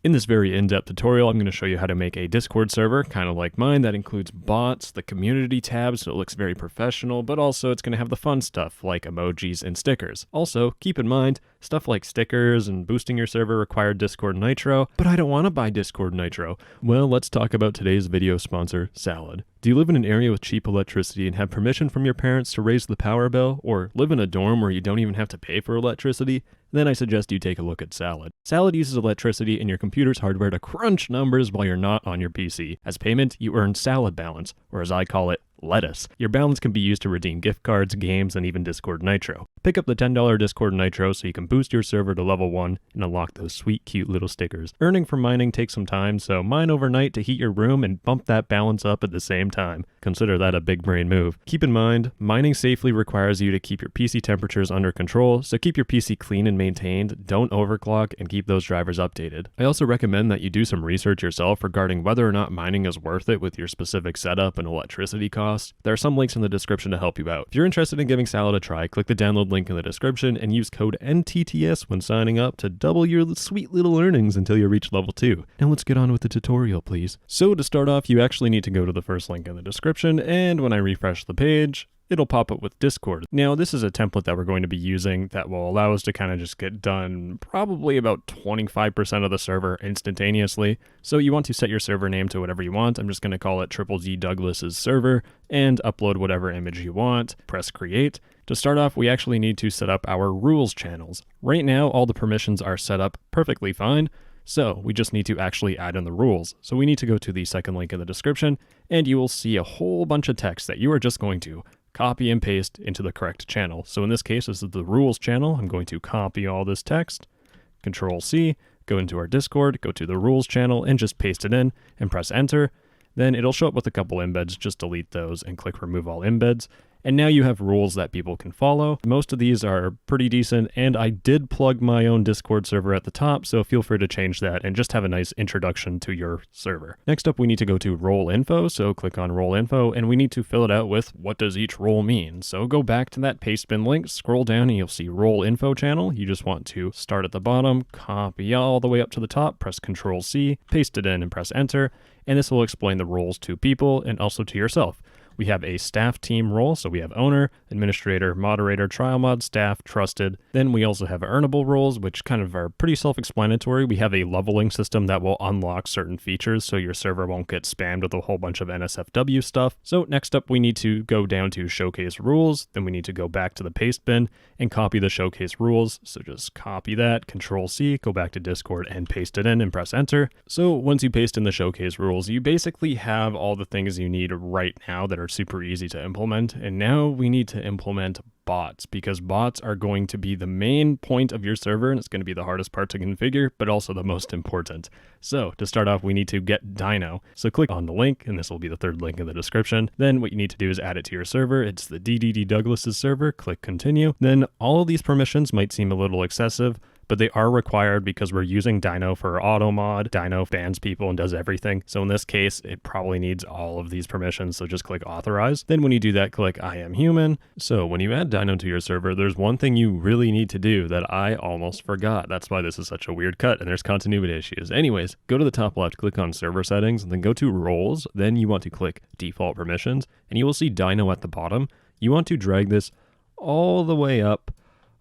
In this very in-depth tutorial, I'm going to show you how to make a Discord server, kind of like mine, that includes bots, the community tab, so it looks very professional, but also it's going to have the fun stuff like emojis and stickers. Also, keep in mind, stuff like stickers and boosting your server require Discord Nitro, but I don't want to buy Discord Nitro. Well, let's talk about today's video sponsor, Salad. Do you live in an area with cheap electricity and have permission from your parents to raise the power bill, or live in a dorm where you don't even have to pay for electricity? Then I suggest you take a look at Salad. Salad uses electricity and your computer's hardware to crunch numbers while you're not on your PC. As payment, you earn Salad balance, or as I call it, lettuce. Your balance can be used to redeem gift cards, games, and even Discord Nitro. Pick up the $10 Discord Nitro so you can boost your server to level 1 and unlock those sweet, cute little stickers. Earning from mining takes some time, so mine overnight to heat your room and bump that balance up at the same time. Consider that a big brain move. Keep in mind, mining safely requires you to keep your PC temperatures under control, so keep your PC clean and maintained, don't overclock, and keep those drivers updated. I also recommend that you do some research yourself regarding whether or not mining is worth it with your specific setup and electricity costs. There are some links in the description to help you out. If you're interested in giving Salad a try, click the download link in the description and use code NTTS when signing up to double your sweet little earnings until you reach level 2. Now let's get on with the tutorial, please. So to start off, you actually need to go to the first link in the description, and when I refresh the page, it'll pop up with Discord. Now, this is a template that we're going to be using that will allow us to kind of just get done probably about 25% of the server instantaneously. So you want to set your server name to whatever you want. I'm just going to call it Triple D Douglas's server and upload whatever image you want. Press create. To start off, we actually need to set up our rules channels. Right now, all the permissions are set up perfectly fine. So we just need to actually add in the rules. So we need to go to the second link in the description and you will see a whole bunch of text that you are just going to copy and paste into the correct channel. So in this case, this is the rules channel. I'm going to copy all this text, Control C, go into our Discord, go to the rules channel and just paste it in and press enter. Then it'll show up with a couple embeds, just delete those and click remove all embeds. And now you have rules that people can follow. Most of these are pretty decent, and I did plug my own Discord server at the top, so feel free to change that and just have a nice introduction to your server. Next up, we need to go to role info, so click on role info, and we need to fill it out with what does each role mean. So go back to that paste bin link, scroll down, and you'll see role info channel. You just want to start at the bottom, copy all the way up to the top, press Control C, paste it in and press enter, and this will explain the roles to people and also to yourself. We have a staff team role, so we have owner, administrator, moderator, trial mod, staff, trusted. Then we also have earnable roles, which kind of are pretty self-explanatory. We have a leveling system that will unlock certain features so your server won't get spammed with a whole bunch of NSFW stuff. So next up, we need to go down to showcase rules. Then we need to go back to the paste bin and copy the showcase rules. So just copy that, Control C, go back to Discord and paste it in and press enter. So once you paste in the showcase rules, you basically have all the things you need right now that are super easy to implement. And now we need to implement bots, because bots are going to be the main point of your server and it's going to be the hardest part to configure, but also the most important. So to start off, we need to get Dyno. So click on the link, and this will be the third link in the description. Then what you need to do is add it to your server. It's the DDD Douglas's server. Click continue. Then all of these permissions might seem a little excessive, but they are required because we're using Dyno for auto mod. Dyno bans people and does everything. So in this case, it probably needs all of these permissions. So just click authorize. Then when you do that, click I am human. So when you add Dyno to your server, there's one thing you really need to do that I almost forgot. That's why this is such a weird cut and there's continuity issues. Anyways, go to the top left, click on server settings, and then go to roles. Then you want to click default permissions and you will see Dyno at the bottom. You want to drag this all the way up.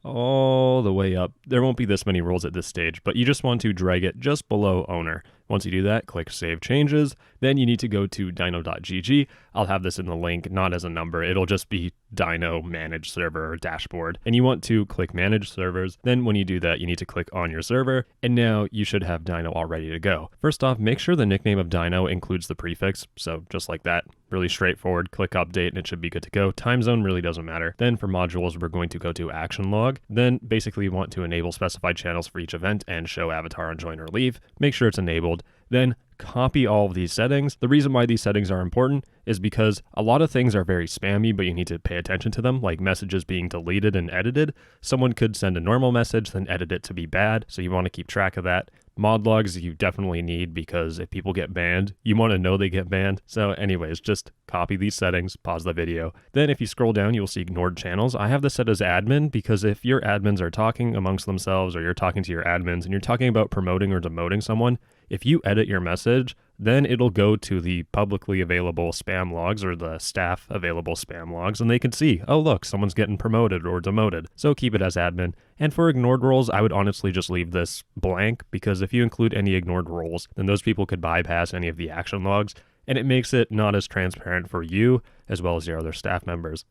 There won't be this many roles at this stage, but you just want to drag it just below owner. Once you do that, click Save Changes. Then you need to go to dyno.gg. I'll have this in the link, not as a number. It'll just be Dyno Manage Server or Dashboard. And you want to click Manage Servers. Then when you do that, you need to click on your server. And now you should have Dyno all ready to go. First off, make sure the nickname of Dyno includes the prefix. So just like that, really straightforward. Click Update and it should be good to go. Time zone really doesn't matter. Then for modules, we're going to go to Action Log. Then basically you want to enable specified channels for each event and show avatar on join or leave. Make sure it's enabled. Then copy all of these settings. The reason why these settings are important is because a lot of things are very spammy, but you need to pay attention to them, like messages being deleted and edited. Someone could send a normal message, then edit it to be bad, so you want to keep track of that. Mod logs you definitely need because if people get banned, you want to know they get banned. So anyways, just copy these settings, pause the video. Then if you scroll down, you'll see ignored channels. I have this set as admin because if your admins are talking amongst themselves or you're talking to your admins and you're talking about promoting or demoting someone, if you edit your message, then it'll go to the publicly available spam logs or the staff available spam logs, and they can see, oh look, someone's getting promoted or demoted. So keep it as admin. And for ignored roles, I would honestly just leave this blank, because if you include any ignored roles, then those people could bypass any of the action logs, and it makes it not as transparent for you as well as your other staff members.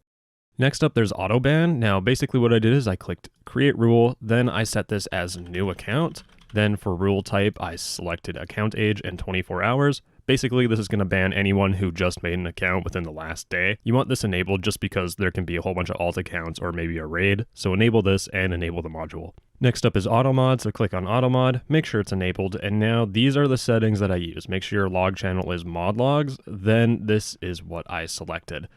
Next up, there's auto ban. Now, basically what I did is I clicked create rule, then I set this as new account. Then for rule type, I selected account age and 24 hours. Basically, this is going to ban anyone who just made an account within the last day. You want this enabled just because there can be a whole bunch of alt accounts or maybe a raid. So enable this and enable the module. Next up is auto mod. So click on auto mod, make sure it's enabled. And now these are the settings that I use. Make sure your log channel is mod logs. Then this is what I selected.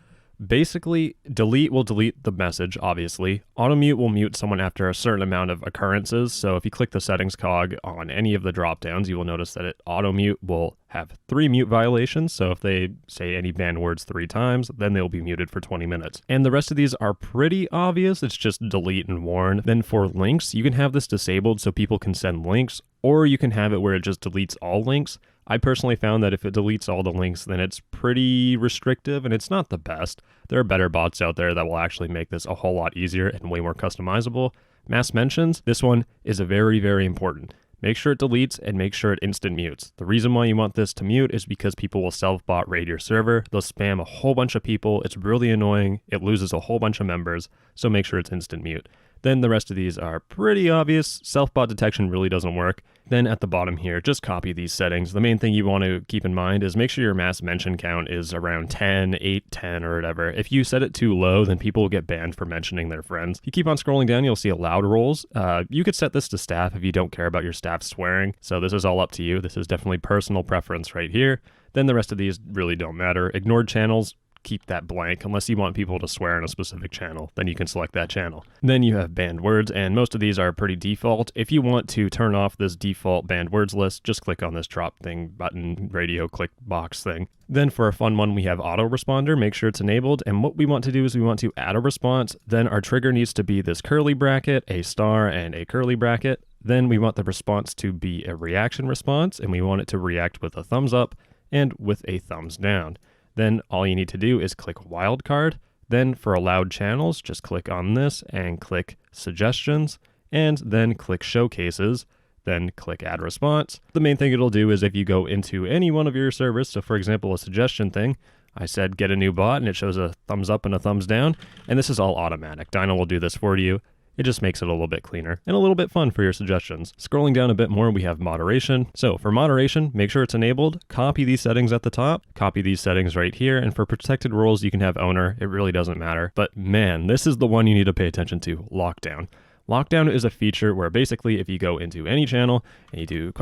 Basically, delete will delete the message, obviously. Auto mute will mute someone after a certain amount of occurrences. So if you click the settings cog on any of the drop downs, you will notice that auto mute will have 3 mute violations. So if they say any banned words 3 times, then they'll be muted for 20 minutes. And the rest of these are pretty obvious. It's just delete and warn. Then for links, you can have this disabled so people can send links, or you can have it where it just deletes all links. I personally found that if it deletes all the links, then it's pretty restrictive and it's not the best. There are better bots out there that will actually make this a whole lot easier and way more customizable. Mass mentions, this one is very, very important. Make sure it deletes and make sure it instant mutes. The reason why you want this to mute is because people will self-bot raid your server. They'll spam a whole bunch of people. It's really annoying. It loses a whole bunch of members, so make sure it's instant mute. Then the rest of these are pretty obvious. Self-bot detection really doesn't work. Then at the bottom here, just copy these settings. The main thing you want to keep in mind is make sure your mass mention count is around 10, 8, 10, or whatever. If you set it too low, then people will get banned for mentioning their friends. If you keep on scrolling down, you'll see allowed roles. You could set this to staff if you don't care about your staff swearing. So this is all up to you. This is definitely personal preference right here. Then the rest of these really don't matter. Ignored channels, keep that blank unless you want people to swear in a specific channel, then you can select that channel. Then you have banned words, and most of these are pretty default. If you want to turn off this default banned words list, just click on this drop thing button, radio click box thing. Then for a fun one, we have auto responder. Make sure it's enabled, and what we want to do is we want to add a response. Then our trigger needs to be this curly bracket, a star, and a curly bracket. Then we want the response to be a reaction response, and we want it to react with a thumbs up and with a thumbs down. Then all you need to do is click wildcard. Then for allowed channels, just click on this and click suggestions, and then click showcases, then click add response. The main thing it'll do is if you go into any one of your servers, so for example, a suggestion thing, I said get a new bot and it shows a thumbs up and a thumbs down, and this is all automatic. Dyno will do this for you. It just makes it a little bit cleaner and a little bit fun for your suggestions. Scrolling down a bit more, we have moderation. So for moderation, make sure it's enabled. Copy these settings at the top. Copy these settings right here. And for protected roles, you can have owner. It really doesn't matter. But man, this is the one you need to pay attention to, lockdown. Lockdown is a feature where basically if you go into any channel and you do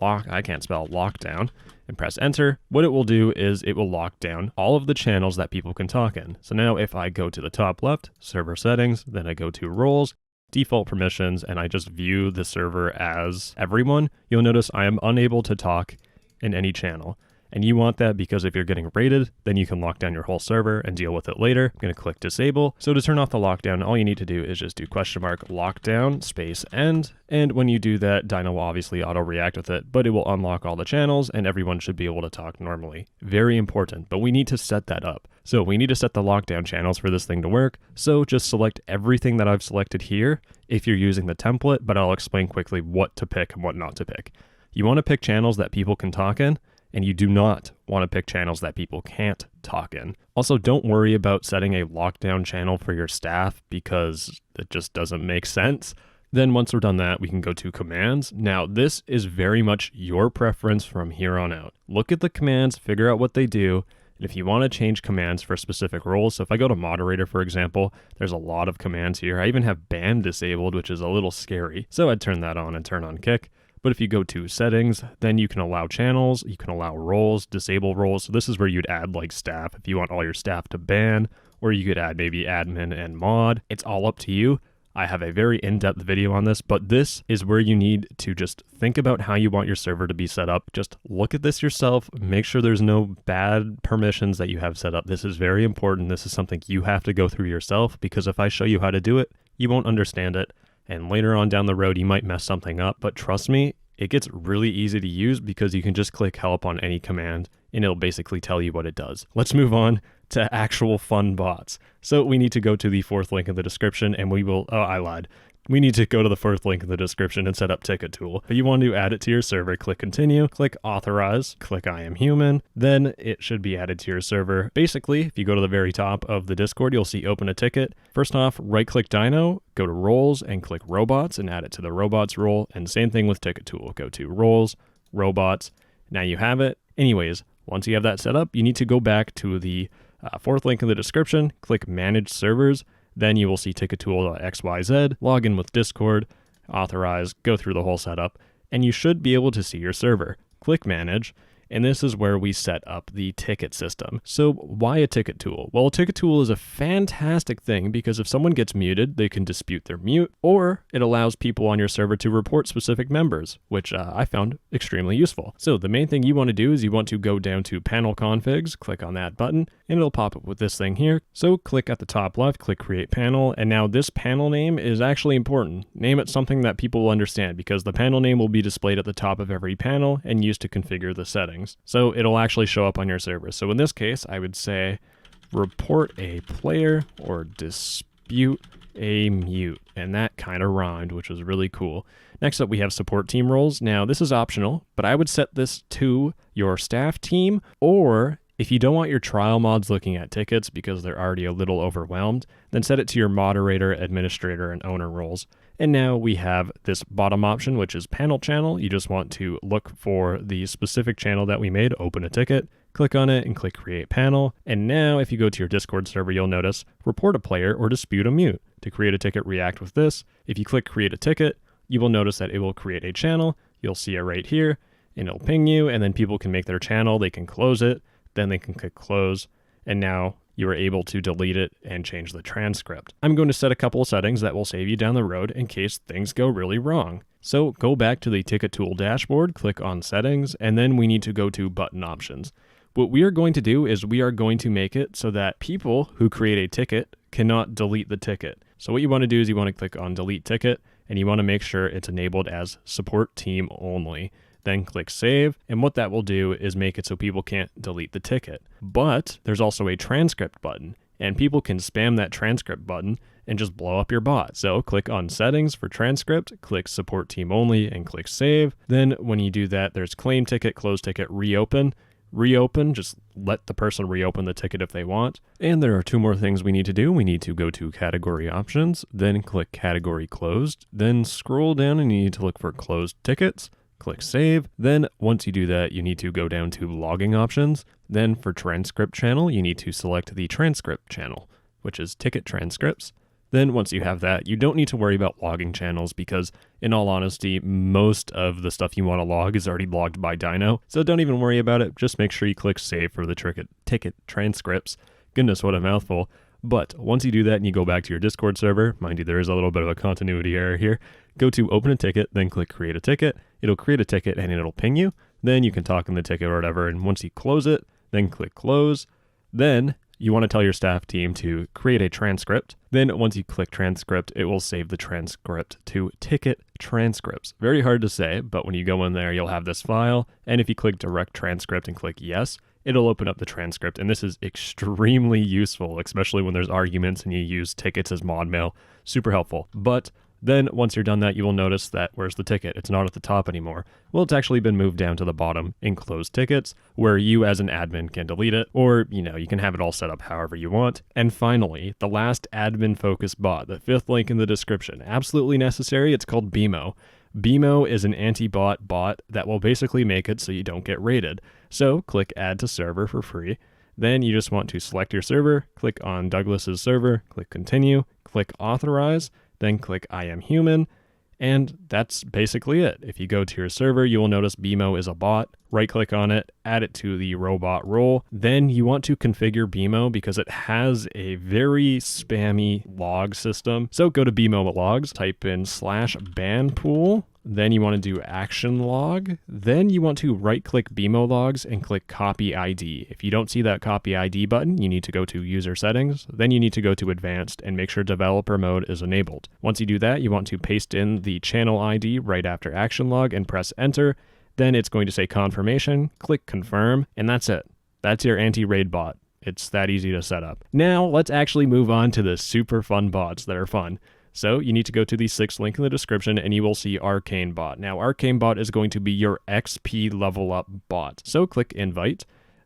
lockdown, and press enter, what it will do is it will lock down all of the channels that people can talk in. So now if I go to the top left, server settings, then I go to roles, default permissions, and I just view the server as everyone, you'll notice I am unable to talk in any channel. And you want that because if you're getting raided, then you can lock down your whole server and deal with it later. I'm going to click disable. So to turn off the lockdown, all you need to do is just do lockdown space end. And when you do that, Dyno will obviously auto react with it, but it will unlock all the channels and everyone should be able to talk normally. Very important, but we need to set that up. So we need to set the lockdown channels for this thing to work. So just select everything that I've selected here if you're using the template, but I'll explain quickly what to pick and what not to pick. You want to pick channels that people can talk in, and you do not want to pick channels that people can't talk in. Also, don't worry about setting a lockdown channel for your staff because it just doesn't make sense. Then once we're done that, we can go to commands. Now, this is very much your preference from here on out. Look at the commands, figure out what they do, and if you want to change commands for specific roles, so if I go to moderator, for example, there's a lot of commands here. I even have ban disabled, which is a little scary. So I'd turn that on and turn on kick. But if you go to settings, then you can allow channels, you can allow roles, disable roles. So this is where you'd add like staff if you want all your staff to ban, or you could add maybe admin and mod. It's all up to you. I have a very in-depth video on this, but this is where you need to just think about how you want your server to be set up. Just look at this yourself, make sure there's no bad permissions that you have set up. This is very important. This is something you have to go through yourself, because if I show you how to do it, you won't understand it. And later on down the road, you might mess something up, but trust me, it gets really easy to use because you can just click help on any command and it'll basically tell you what it does. Let's move on to actual fun bots. So we need to go to the fourth link in the description and we will, oh, I lied. We need to go to the fourth link in the description and set up Ticket Tool. If you want to add it to your server, click continue, click authorize, click I am human, then it should be added to your server. Basically, if you go to the very top of the Discord, you'll see open a ticket. First off, right click Dyno, go to roles and click robots and add it to the robots role. And same thing with Ticket Tool, go to roles, robots. Now you have it. Anyways, once you have that set up, you need to go back to the fourth link in the description, click manage servers. Then you will see tickettool.xyz, log in with Discord, authorize, go through the whole setup, and you should be able to see your server. Click manage, and this is where we set up the ticket system. So why a ticket tool? Well, a ticket tool is a fantastic thing because if someone gets muted, they can dispute their mute, or it allows people on your server to report specific members, which I found extremely useful. So the main thing you want to do is you want to go down to panel configs, click on that button, and it'll pop up with this thing here. So click at the top left, click create panel, and now this panel name is actually important. Name it something that people will understand because the panel name will be displayed at the top of every panel and used to configure the settings. So it'll actually show up on your server. So in this case, I would say report a player or dispute a mute. And that kind of rhymed, which was really cool. Next up, we have support team roles. Now this is optional, but I would set this to your staff team, or if you don't want your trial mods looking at tickets because they're already a little overwhelmed, then set it to your moderator, administrator, and owner roles. And now we have this bottom option, which is panel channel. You just want to look for the specific channel that we made, open a ticket, click on it and click create panel. And now if you go to your Discord server, you'll notice report a player or dispute a mute. To create a ticket, react with this. If you click create a ticket, you will notice that it will create a channel. You'll see it right here and it'll ping you, and then people can make their channel, they can close it, then they can click close. And now you are able to delete it and change the transcript. I'm going to set a couple of settings that will save you down the road in case things go really wrong. So go back to the Ticket Tool dashboard, click on settings, and then we need to go to button options. What we are going to do is we are going to make it so that people who create a ticket cannot delete the ticket. So what you want to do is you want to click on delete ticket and you want to make sure it's enabled as support team only. Then click save, and what that will do is make it so people can't delete the ticket. But there's also a transcript button, and people can spam that transcript button and just blow up your bot. So click on settings for transcript, click support team only, and click save. Then when you do that, there's claim ticket, close ticket, reopen. Reopen, just let the person reopen the ticket if they want. And there are two more things we need to do. We need to go to category options, then click category closed, then scroll down and you need to look for closed tickets. Click save. Then once you do that, you need to go down to logging options. Then for transcript channel, you need to select the transcript channel, which is ticket transcripts. Then once you have that, you don't need to worry about logging channels because in all honesty, most of the stuff you want to log is already logged by Dyno. So don't even worry about it. Just make sure you click save for the ticket transcripts. Goodness, what a mouthful. But once you do that and you go back to your Discord server, mind you, there is a little bit of a continuity error here. Go to open a ticket, then click create a ticket. It'll create a ticket and it'll ping you. Then you can talk in the ticket or whatever. And once you close it, then click close. Then you want to tell your staff team to create a transcript. Then once you click transcript, it will save the transcript to ticket transcripts. Very hard to say, but when you go in there, you'll have this file. And if you click direct transcript and click yes, it'll open up the transcript. And this is extremely useful, especially when there's arguments and you use tickets as Modmail. Super helpful. But then once you're done that, you will notice that where's the ticket? It's not at the top anymore. Well, it's actually been moved down to the bottom in closed tickets where you as an admin can delete it, or, you can have it all set up however you want. And finally, the last admin focused bot, the fifth link in the description, absolutely necessary. It's called Beemo. Beemo is an anti-bot bot that will basically make it so you don't get raided. So click add to server for free. Then you just want to select your server, click on Douglas's server, click continue, click authorize, then click I am human, And that's basically it. If you go to your server, you will notice Beemo is a bot. Right-click on it, add it to the robot role. Then you want to configure Beemo because it has a very spammy log system. So go to Beemo logs, type in /ban pool. Then you want to do action log. Then you want to right-click Beemo logs and click copy ID. If you don't see that copy ID button, you need to go to user settings. Then you need to go to advanced and make sure developer mode is enabled. Once you do that, you want to paste in the channel ID right after action log and press enter. Then it's going to say confirmation, click confirm, and that's it. That's your anti-raid bot. It's that easy to set up. Now let's actually move on to the super fun bots that are fun. So you need to go to the 6th link in the description and you will see Arcane bot. Now Arcane bot is going to be your XP level up bot. So click invite,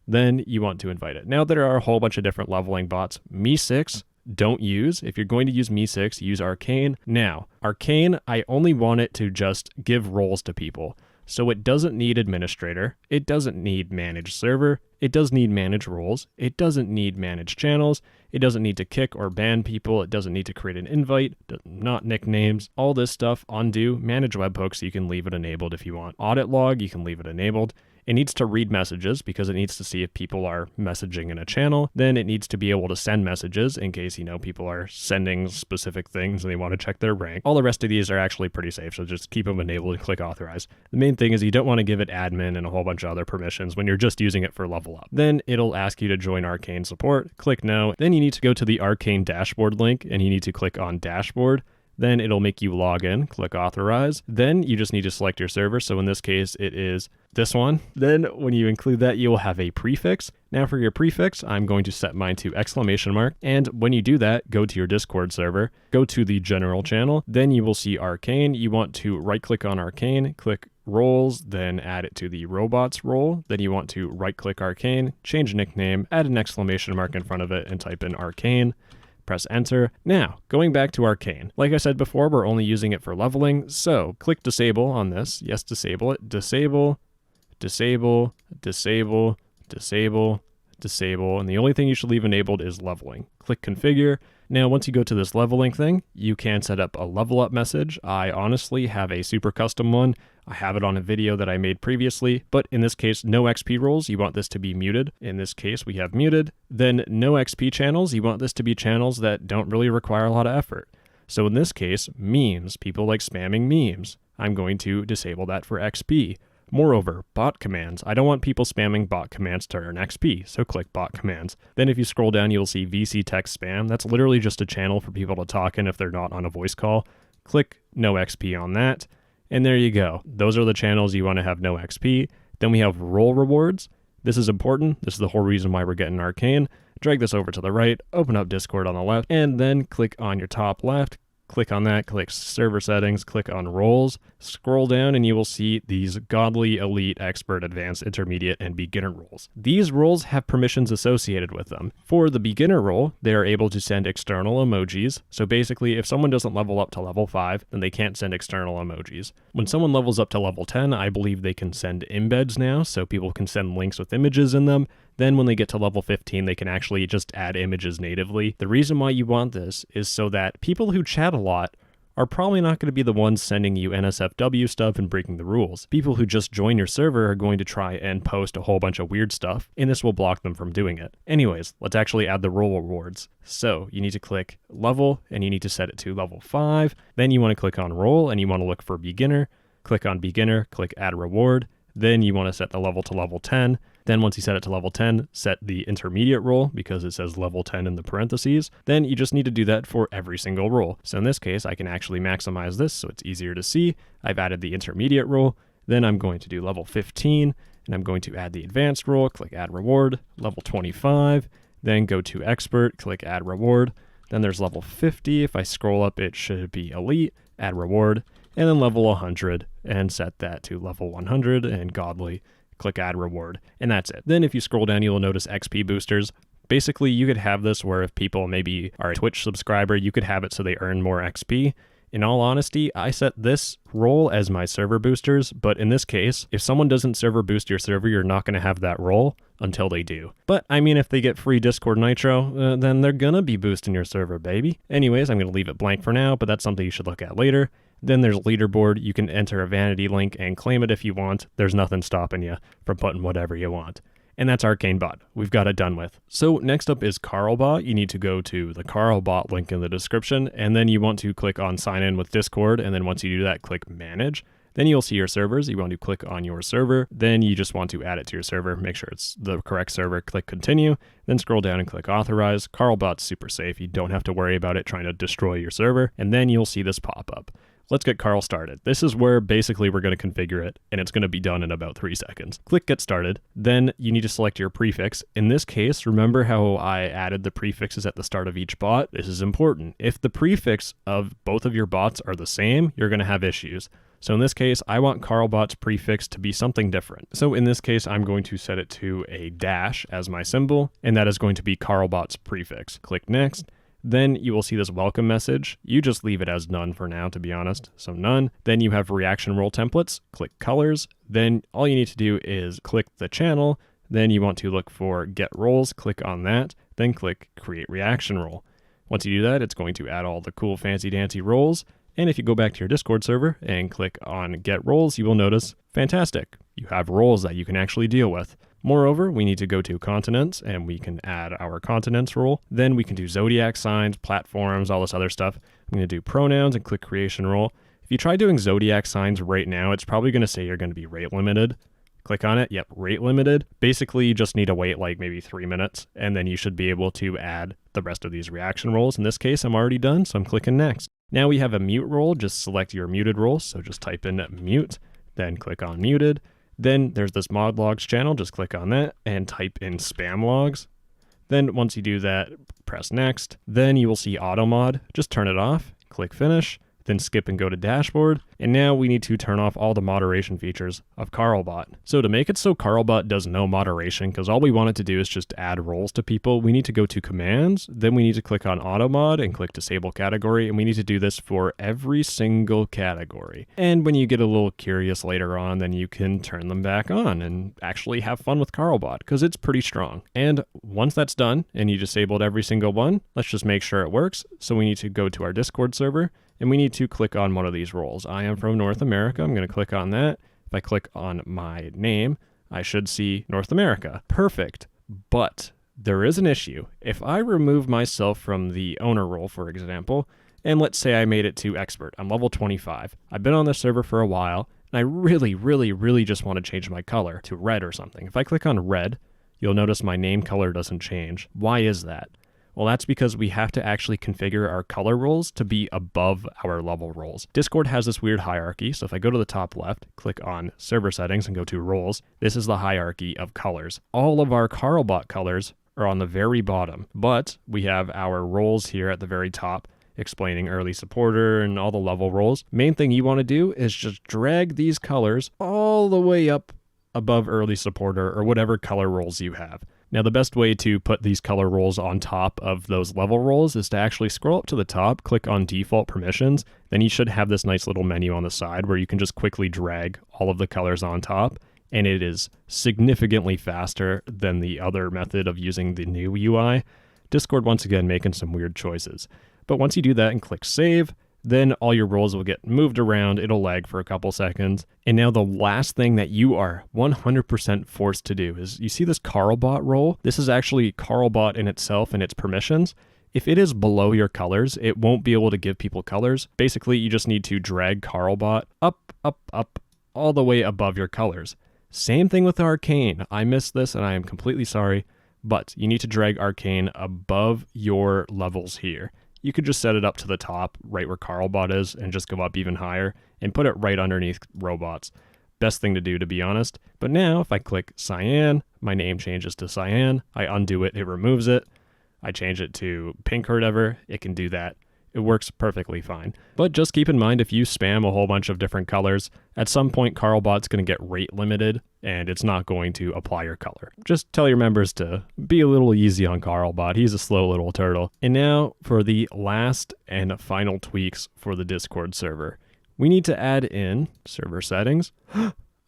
then you want to invite it. Now there are a whole bunch of different leveling bots. Me6, don't use. If you're going to use Me6, use Arcane. Now, Arcane, I only want it to just give roles to people. So it doesn't need administrator, it doesn't need manage server, it does need manage roles, it doesn't need manage channels, it doesn't need to kick or ban people, it doesn't need to create an invite, not nicknames, all this stuff, undo, manage webhooks, you can leave it enabled if you want. Audit log, you can leave it enabled. It needs to read messages because it needs to see if people are messaging in a channel. Then it needs to be able to send messages in case, people are sending specific things and they want to check their rank. All the rest of these are actually pretty safe, so just keep them enabled and click authorize. The main thing is you don't want to give it admin and a whole bunch of other permissions when you're just using it for level up. Then it'll ask you to join Arcane support, click no. Then you need to go to the Arcane dashboard link and you need to click on dashboard. Then it'll make you log in, click authorize. Then you just need to select your server. So in this case, it is this one. Then when you include that, you will have a prefix. Now for your prefix, I'm going to set mine to exclamation mark. And when you do that, go to your Discord server, go to the general channel. Then you will see Arcane. You want to right click on Arcane, click roles, then add it to the robots role. Then you want to right click Arcane, change nickname, add an exclamation mark in front of it and type in Arcane. Press enter. Now, going back to Arcane. Like I said before, we're only using it for leveling, so click disable on this. Yes, disable it. Disable, disable, disable, disable, disable, and the only thing you should leave enabled is leveling. Click configure. Now, once you go to this leveling thing, you can set up a level up message. I honestly have a super custom one. I have it on a video that I made previously, but in this case, no XP roles, you want this to be muted. In this case, we have muted. Then no XP channels, you want this to be channels that don't really require a lot of effort. So in this case, memes, people like spamming memes. I'm going to disable that for XP. Moreover, bot commands. I don't want people spamming bot commands to earn XP, so click bot commands. Then if you scroll down, you'll see VC text spam. That's literally just a channel for people to talk in if they're not on a voice call. Click no XP on that. And there you go. Those are the channels you want to have no XP. Then we have role rewards. This is important. This is the whole reason why we're getting Arcane. Drag this over to the right, open up Discord on the left, and then click on your top left. Click on that, click server settings, click on roles, scroll down and you will see these godly, elite, expert, advanced, intermediate, and beginner roles. These roles have permissions associated with them. For the beginner role, they are able to send external emojis. So basically, if someone doesn't level up to level 5, then they can't send external emojis. When someone levels up to level 10, I believe they can send embeds now, so people can send links with images in them. Then when they get to level 15, they can actually just add images natively. The reason why you want this is so that people who chat a lot are probably not going to be the ones sending you NSFW stuff and breaking the rules. People who just join your server are going to try and post a whole bunch of weird stuff, and this will block them from doing it. Anyways, let's actually add the role rewards. So you need to click level, and you need to set it to level 5. Then you want to click on role, and you want to look for beginner. Click on beginner, click add reward. Then you want to set the level to level 10. Then once you set it to level 10, set the intermediate role because it says level 10 in the parentheses. Then you just need to do that for every single role. So in this case, I can actually maximize this so it's easier to see. I've added the intermediate role. Then I'm going to do level 15 and I'm going to add the advanced role, click add reward, level 25, then go to expert, click add reward. Then there's level 50. If I scroll up, it should be elite, add reward, and then level 100 and set that to level 100 and godly. Click add reward, and that's it. Then if you scroll down, you'll notice XP boosters. Basically, you could have this where if people maybe are a Twitch subscriber, you could have it so they earn more XP. In all honesty, I set this role as my server boosters, but in this case, if someone doesn't server boost your server, you're not going to have that role until they do. But I mean, if they get free Discord Nitro, then they're going to be boosting your server, baby. Anyways, I'm going to leave it blank for now, but that's something you should look at later. Then there's leaderboard. You can enter a vanity link and claim it if you want. There's nothing stopping you from putting whatever you want. And that's Arcane Bot. We've got it done with. So next up is Carlbot. You need to go to the Carlbot link in the description, and then you want to click on sign in with Discord. And then once you do that, click manage. Then you'll see your servers. You want to click on your server. Then you just want to add it to your server. Make sure it's the correct server. Click continue. Then scroll down and click authorize. Carlbot's super safe. You don't have to worry about it trying to destroy your server. And then you'll see this pop up. Let's get Carl started. This is where basically we're going to configure it, and it's going to be done in about 3 seconds. Click get started. Then you need to select your prefix. In this case, remember how I added the prefixes at the start of each bot? This is important. If the prefix of both of your bots are the same, you're going to have issues. So in this case, I want Carlbot's prefix to be something different. So in this case, I'm going to set it to a dash as my symbol, and that is going to be Carlbot's prefix. Click next. Then you will see this welcome message. You just leave it as none for now, to be honest. So none. Then you have reaction role templates. Click colors. Then all you need to do is click the channel. Then you want to look for get roles. Click on that. Then click create reaction role. Once you do that, it's going to add all the cool fancy dancy roles. And if you go back to your Discord server and click on get roles, you will notice, fantastic, you have roles that you can actually deal with. Moreover, we need to go to continents and we can add our continents role. Then we can do zodiac signs, platforms, all this other stuff. I'm going to do pronouns and click creation role. If you try doing zodiac signs right now, it's probably going to say you're going to be rate limited. Click on it. Yep, rate limited. Basically, you just need to wait like maybe 3 minutes, and then you should be able to add the rest of these reaction roles. In this case, I'm already done, so I'm clicking next. Now we have a mute role. Just select your muted role. So just type in mute, then click on muted. Then there's this mod logs channel. Just click on that and type in spam logs. Then once you do that, press next. Then you will see auto mod. Just turn it off, click finish, then skip and go to dashboard. And now we need to turn off all the moderation features of Carlbot. So to make it so Carlbot does no moderation, because all we want it to do is just add roles to people, we need to go to commands, then we need to click on auto mod and click disable category, and we need to do this for every single category. And when you get a little curious later on, then you can turn them back on and actually have fun with Carlbot, because it's pretty strong. And once that's done and you disabled every single one, let's just make sure it works. So we need to go to our Discord server and we need to click on one of these roles. I am from North America. I'm going to click on that. If I click on my name, I should see North America. Perfect. But there is an issue. If I remove myself from the owner role, for example, and let's say I made it to expert, I'm level 25. I've been on the server for a while, and I really just want to change my color to red or something. If I click on red, you'll notice my name color doesn't change. Why is that? Well, that's because we have to actually configure our color roles to be above our level roles. Discord has this weird hierarchy, so if I go to the top left, click on server settings and go to roles, this is the hierarchy of colors. All of our Carlbot colors are on the very bottom, but we have our roles here at the very top, explaining early supporter and all the level roles. Main thing you want to do is just drag these colors all the way up above early supporter or whatever color roles you have. Now, the best way to put these color roles on top of those level roles is to actually scroll up to the top, click on default permissions, then you should have this nice little menu on the side where you can just quickly drag all of the colors on top, and it is significantly faster than the other method of using the new UI. Discord, once again, making some weird choices. But once you do that and click save, then all your roles will get moved around, it'll lag for a couple seconds. And now the last thing that you are 100% forced to do is, you see this Carlbot role? This is actually Carlbot in itself and its permissions. If it is below your colors, it won't be able to give people colors. Basically, you just need to drag Carlbot up, all the way above your colors. Same thing with Arcane. I missed this and I am completely sorry, but you need to drag Arcane above your levels here. You could just set it up to the top, right where Carlbot is, and just go up even higher, and put it right underneath robots. Best thing to do, to be honest. But now, if I click cyan, my name changes to cyan. I undo it, it removes it. I change it to pink or whatever, it can do that. It works perfectly fine. But just keep in mind, if you spam a whole bunch of different colors, at some point Carlbot's going to get rate limited, and it's not going to apply your color. Just tell your members to be a little easy on Carlbot. He's a slow little turtle. And now for the last and final tweaks for the Discord server. We need to add in server settings.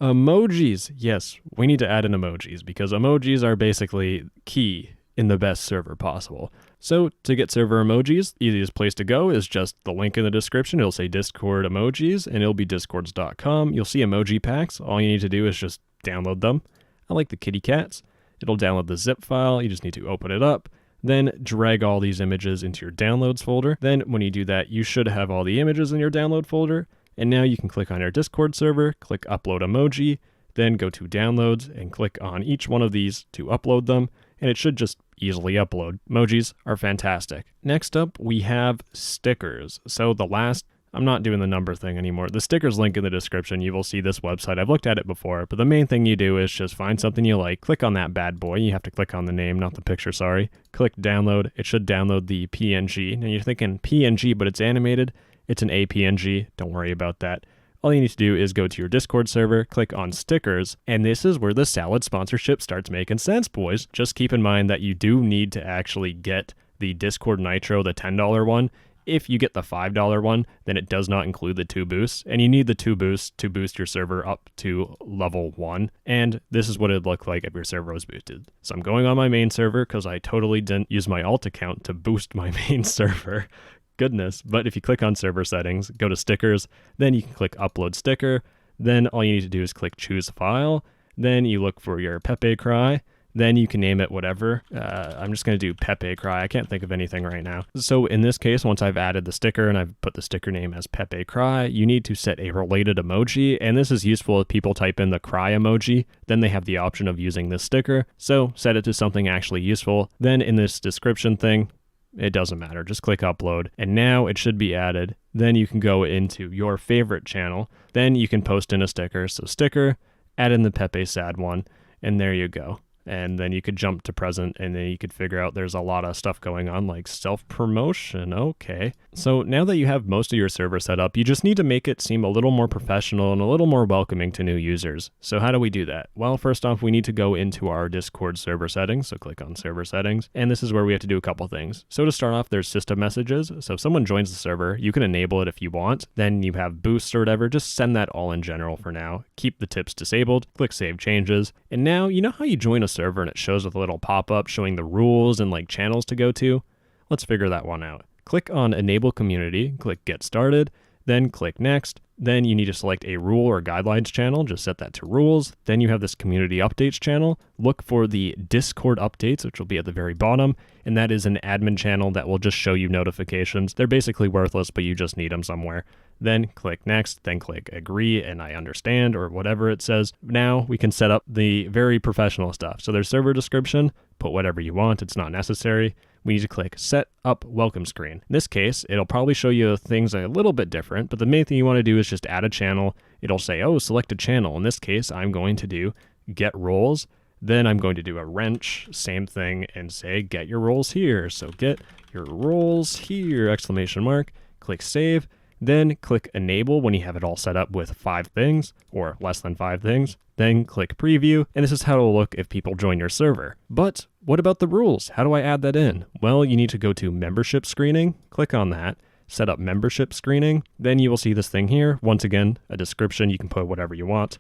Emojis. Yes, we need to add in emojis because emojis are basically key in the best server possible. So to get server emojis, the easiest place to go is just the link in the description. It'll say Discord emojis and it'll be discords.com. You'll see emoji packs. All you need to do is just download them. I like the kitty cats. It'll download the zip file. You just need to open it up. Then drag all these images into your downloads folder. Then when you do that, you should have all the images in your download folder. And now you can click on your Discord server, click upload emoji, then go to downloads and click on each one of these to upload them. And it should just easily upload. Emojis are fantastic. Next up, we have stickers. So I'm not doing the number thing anymore. The stickers link in the description. You will see this website. I've looked at it before, but the main thing you do is just find something you like, click on that bad boy. You have to click on the name, not the picture, sorry. Click download. It should download the PNG. Now you're thinking PNG, but it's animated. It's an APNG. Don't worry about that. All you need to do is go to your Discord server, click on stickers, and this is where the salad sponsorship starts making sense, boys. Just keep in mind that you do need to actually get the Discord Nitro, the $10 one. If you get the $5 one, then it does not include the 2 boosts, and you need the 2 boosts to boost your server up to level 1, and this is what it'd look like if your server was boosted. So I'm going on my main server because I totally didn't use my alt account to boost my main server. Goodness. But if you click on server settings, go to stickers, then you can click upload sticker, then all you need to do is click choose file, then you look for your Pepe Cry, then you can name it whatever. I'm just going to do Pepe Cry. I can't think of anything right now. So in this case, once I've added the sticker and I've put the sticker name as Pepe Cry, you need to set a related emoji. And this is useful if people type in the cry emoji, then they have the option of using this sticker. So set it to something actually useful. Then in this description thing, it doesn't matter. Just click upload. And now it should be added. Then you can go into your favorite channel. Then you can post in a sticker. So sticker, add in the Pepe sad one, and there you go. And then you could jump to present, and then you could figure out there's a lot of stuff going on, like self-promotion. Okay. So now that you have most of your server set up, you just need to make it seem a little more professional and a little more welcoming to new users. So how do we do that? Well, first off, we need to go into our Discord server settings. So click on server settings, and this is where we have to do a couple things. So to start off, there's system messages. So if someone joins the server, you can enable it if you want. Then you have boosts or whatever. Just send that all in general for now. Keep the tips disabled. Click save changes. And now, you know how you join a server and it shows with a little pop-up showing the rules and like channels to go to? Let's figure that one out. Click on enable community, click get started, then click next. Then you need to select a rule or guidelines channel, just set that to rules. Then you have this community updates channel. Look for the Discord updates, which will be at the very bottom, and that is an admin channel that will just show you notifications. They're basically worthless, but you just need them somewhere. Then click next, then click agree and I understand or whatever it says. Now we can set up the very professional stuff. So there's server description, put whatever you want, it's not necessary. We need to click set up welcome screen. In this case, it'll probably show you things a little bit different, but the main thing you want to do is just add a channel. It'll say, oh, select a channel. In this case, I'm going to do get roles. Then I'm going to do a wrench, same thing, and say get your roles here. So get your roles here, exclamation mark, click save. Then click enable when you have it all set up with 5 things or less than 5 things. Then click preview, and this is how it'll look if people join your server. But what about the rules? How do I add that in? Well, you need to go to membership screening, click on that, set up membership screening. Then you will see this thing here. Once again, a description, you can put whatever you want.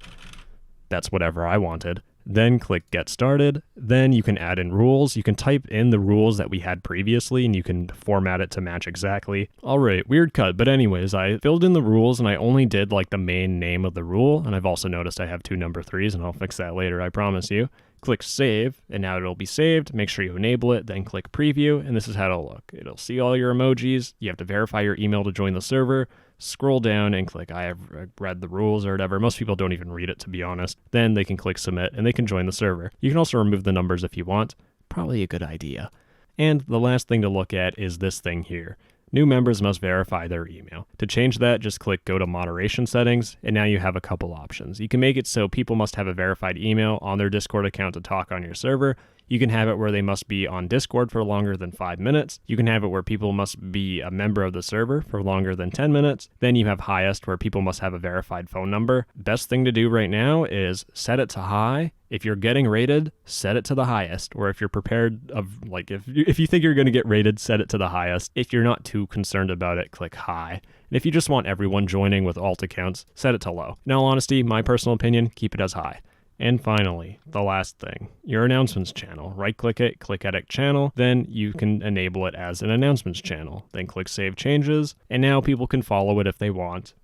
That's whatever I wanted. Then click get started. Then you can add in rules. You can type in the rules that we had previously and you can format it to match exactly. All right, weird cut. But anyways, I filled in the rules and I only did like the main name of the rule. And I've also noticed I have 2 number 3s and I'll fix that later, I promise you. Click save and now it'll be saved. Make sure you enable it, then click preview. And this is how it'll look. It'll see all your emojis. You have to verify your email to join the server. Scroll down and click I have read the rules or whatever. Most people don't even read it, to be honest. Then they can click submit and they can join the server. You can also remove the numbers if you want. Probably a good idea. And the last thing to look at is this thing here. New members must verify their email. To change that, just click go to moderation settings, and now you have a couple options. You can make it so people must have a verified email on their Discord account to talk on your server. You can have it where they must be on Discord for longer than 5 minutes. You can have it where people must be a member of the server for longer than 10 minutes. Then you have highest, where people must have a verified phone number. Best thing to do right now is set it to high. If you're getting rated, set it to the highest. Or if you're prepared of, like, if you think you're going to get rated, set it to the highest. If you're not too concerned about it, click high. And if you just want everyone joining with alt accounts, set it to low. In all honesty, my personal opinion, keep it as high. And finally, the last thing, your announcements channel. Right-click it, click Edit Channel, then you can enable it as an announcements channel. Then click Save Changes, and now people can follow it if they want.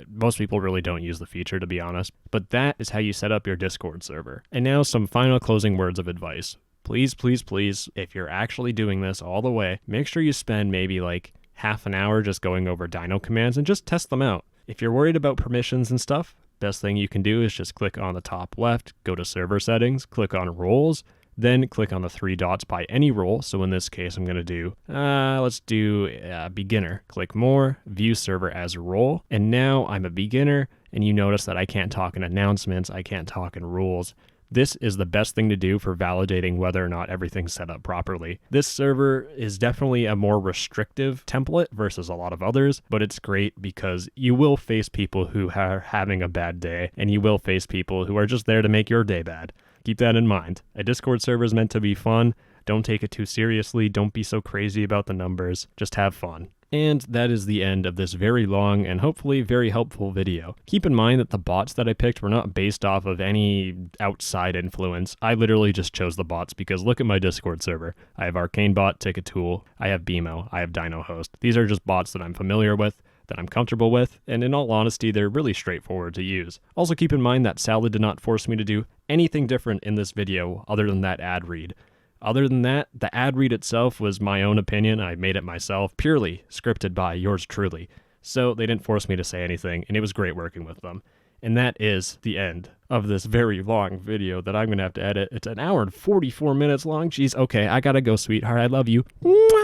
Most people really don't use the feature, to be honest, but that is how you set up your Discord server. And now some final closing words of advice. Please, please, please, if you're actually doing this all the way, make sure you spend maybe like half an hour just going over Dyno commands and just test them out. If you're worried about permissions and stuff, best thing you can do is just click on the top left, go to server settings, click on roles, then click on the 3 dots by any role. So in this case, I'm going to do, let's do beginner. Click more, view server as a role. And now I'm a beginner, and you notice that I can't talk in announcements, I can't talk in rules. This is the best thing to do for validating whether or not everything's set up properly. This server is definitely a more restrictive template versus a lot of others, but it's great because you will face people who are having a bad day, and you will face people who are just there to make your day bad. Keep that in mind. A Discord server is meant to be fun. Don't take it too seriously. Don't be so crazy about the numbers. Just have fun. And that is the end of this very long and hopefully very helpful video. Keep in mind that the bots that I picked were not based off of any outside influence. I literally just chose the bots because look at my Discord server. I have Arcane bot, Ticket Tool, I have Beemo, I have Dyno host. These are just bots that I'm familiar with, that I'm comfortable with, and in all honesty, they're really straightforward to use. Also keep in mind that Salad did not force me to do anything different in this video other than that ad read. Other than that, the ad read itself was my own opinion. I made it myself, purely scripted by yours truly. So they didn't force me to say anything, and it was great working with them. And that is the end of this very long video that I'm going to have to edit. It's an hour and 44 minutes long. Jeez, okay, I gotta go, sweetheart. I love you. Mwah!